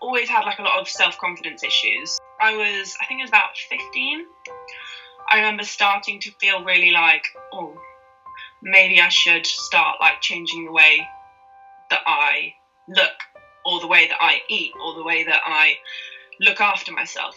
always had like a lot of self-confidence issues. I think it was about 15. I remember starting to feel really like, oh, maybe I should start like changing the way that I look, or the way that I eat, or the way that I look after myself.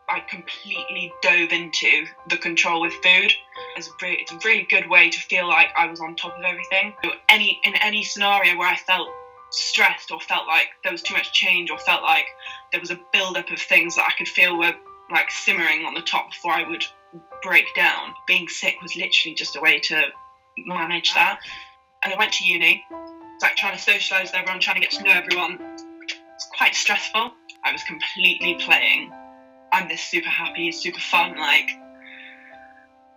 I completely dove into the control with food. It's a really good way to feel like I was on top of everything. In any scenario where I felt stressed, or felt like there was too much change, or felt like there was a build-up of things that I could feel were like simmering on the top before I would break down, being sick was literally just a way to manage that. And I went to uni. It's like trying to socialise with everyone, trying to get to know everyone. It's quite stressful. I was completely playing, I'm this super happy, super fun, like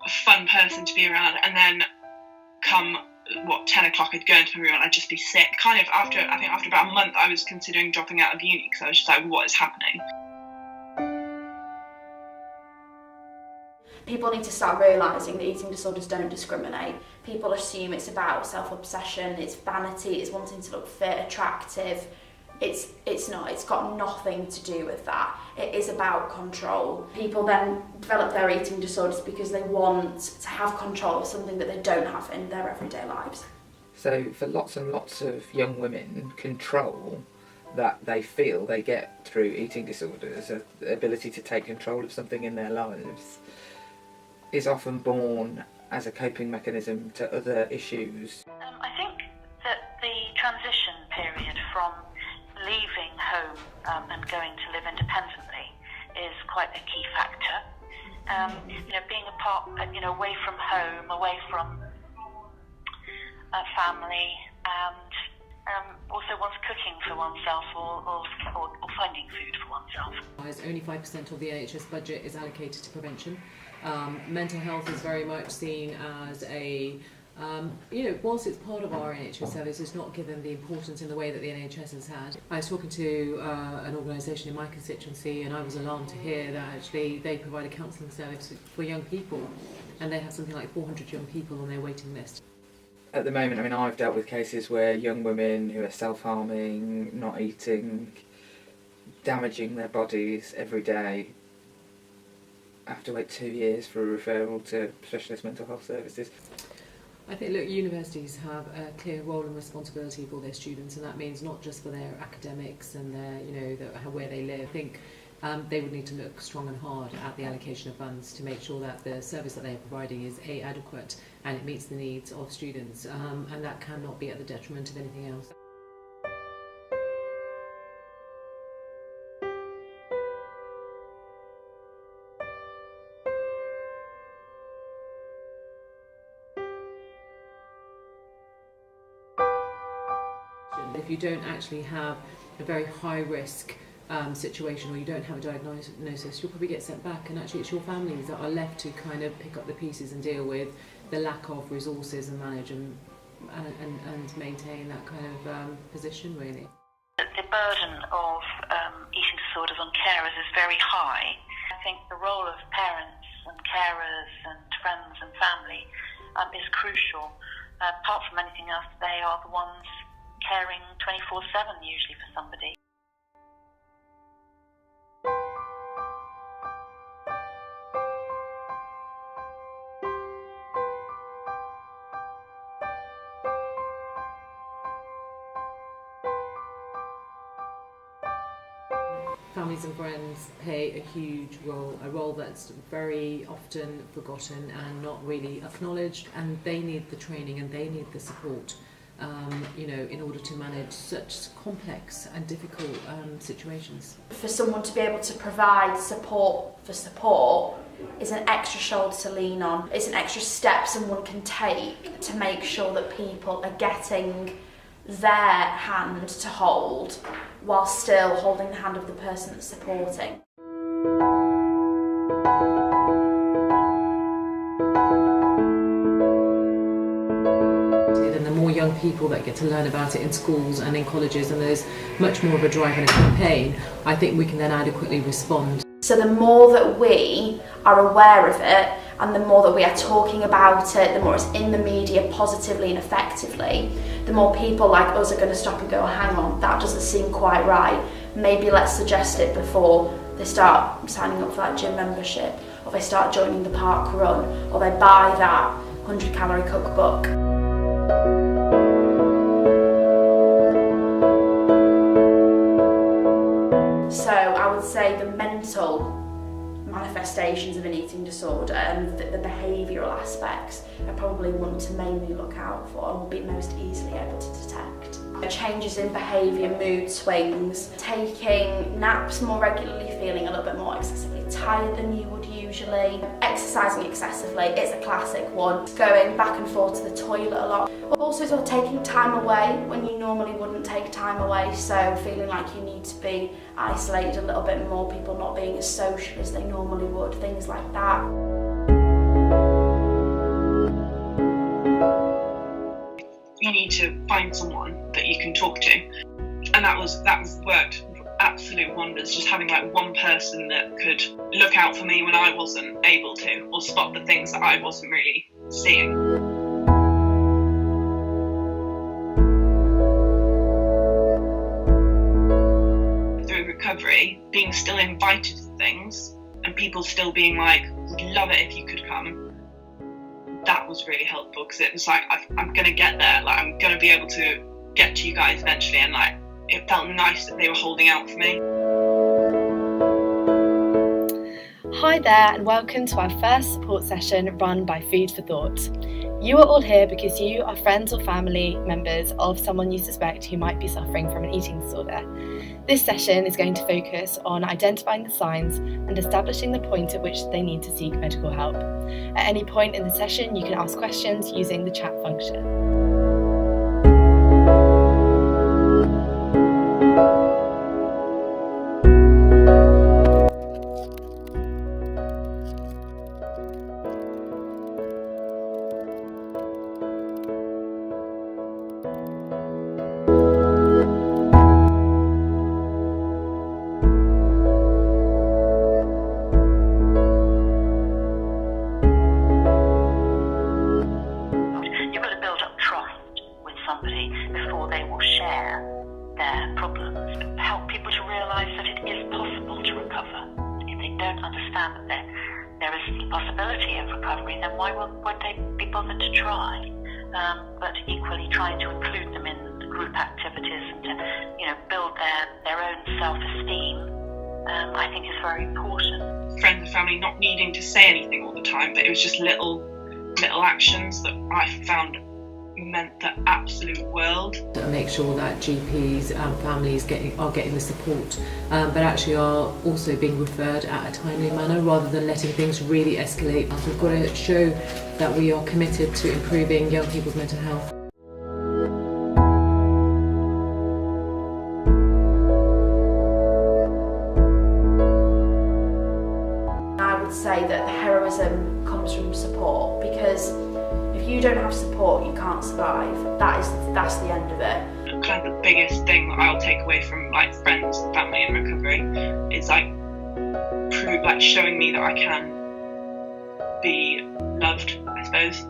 a fun person to be around, and then come 10 o'clock I'd go into my room and I'd just be sick. Kind of after about a month I was considering dropping out of uni, because I was just like, what is happening? People need to start realising that eating disorders don't discriminate. People assume it's about self-obsession, it's vanity, it's wanting to look fit, attractive. It's not. It's got nothing to do with that. It is about control. People then develop their eating disorders because they want to have control of something that they don't have in their everyday lives. So for lots and lots of young women, control that they feel they get through eating disorders, the ability to take control of something in their lives, is often born as a coping mechanism to other issues. I think that the transition period from leaving home and going to live independently is quite a key factor. Being apart, away from home, away from family, and also one's cooking for oneself or finding food for oneself. Only 5% of the NHS budget is allocated to prevention. Mental health is very much seen as a whilst it's part of our NHS service, it's not given the importance in the way that the NHS has had. I was talking to an organisation in my constituency, and I was alarmed to hear that actually they provide a counselling service for young people, and they have something like 400 young people on their waiting list. At the moment, I've dealt with cases where young women who are self-harming, not eating, damaging their bodies every day, have to wait 2 years for a referral to specialist mental health services. I think, universities have a clear role and responsibility for their students, and that means not just for their academics and their, where they live. I think they would need to look strong and hard at the allocation of funds to make sure that the service that they are providing is adequate and it meets the needs of students, and that cannot be at the detriment of anything else. If you don't actually have a very high risk situation, or you don't have a diagnosis, you'll probably get sent back, and actually it's your families that are left to kind of pick up the pieces and deal with the lack of resources and manage and maintain that kind of position, really. The burden of eating disorders on carers is very high. I think the role of parents and carers and friends and family is crucial. Apart from anything else, they are the ones caring 24/7 usually for somebody. Families and friends play a huge role, a role that's very often forgotten and not really acknowledged, and they need the training and they need the support. In order to manage such complex and difficult situations. For someone to be able to provide support for support is an extra shoulder to lean on. It's an extra step someone can take to make sure that people are getting their hand to hold while still holding the hand of the person that's supporting. Young people that get to learn about it in schools and in colleges, and there's much more of a drive and a campaign, I think we can then adequately respond. So the more that we are aware of it and the more that we are talking about it, the more it's in the media positively and effectively, the more people like us are going to stop and go, hang on, that doesn't seem quite right. Maybe let's suggest it before they start signing up for that gym membership, or they start joining the park run, or they buy that 100-calorie cookbook. So I would say the mental manifestations of an eating disorder and the behavioural aspects are probably one to mainly look out for and will be most easily able to detect. Changes in behaviour, mood swings, taking naps more regularly, feeling a little bit more excessively tired than you would usually, exercising excessively, it's a classic one, going back and forth to the toilet a lot. Also sort of taking time away when you normally wouldn't take time away, so feeling like you need to be isolated a little bit more, people not being as social as they normally would, things like that. You need to find someone that you can talk to, and that worked absolute wonders, just having like one person that could look out for me when I wasn't able to, or spot the things that I wasn't really seeing. Through recovery, being still invited to things and people still being like, we'd love it if you could come, that was really helpful, because it was like, I'm gonna get there, like I'm gonna be able to get to you guys eventually, and like it felt nice that they were holding out for me. Hi there, and welcome to our first support session run by Food for Thought. You are all here because you are friends or family members of someone you suspect who might be suffering from an eating disorder. This session is going to focus on identifying the signs and establishing the point at which they need to seek medical help. At any point in the session, you can ask questions using the chat function. But equally trying to include them in the group activities and to, build their own self-esteem, I think is very important. Friends and family not needing to say anything all the time, but it was just little actions that I found meant the absolute world. To make sure that GPs and families are getting the support, but actually are also being referred at a timely manner rather than letting things really escalate. We've got to show that we are committed to improving young people's mental health. I would say that the heroism comes from support, because if you don't have support, you can't survive. That's the end of it. Kind of the biggest thing that I'll take away from like friends and family in recovery is like showing me that I can be loved, I suppose.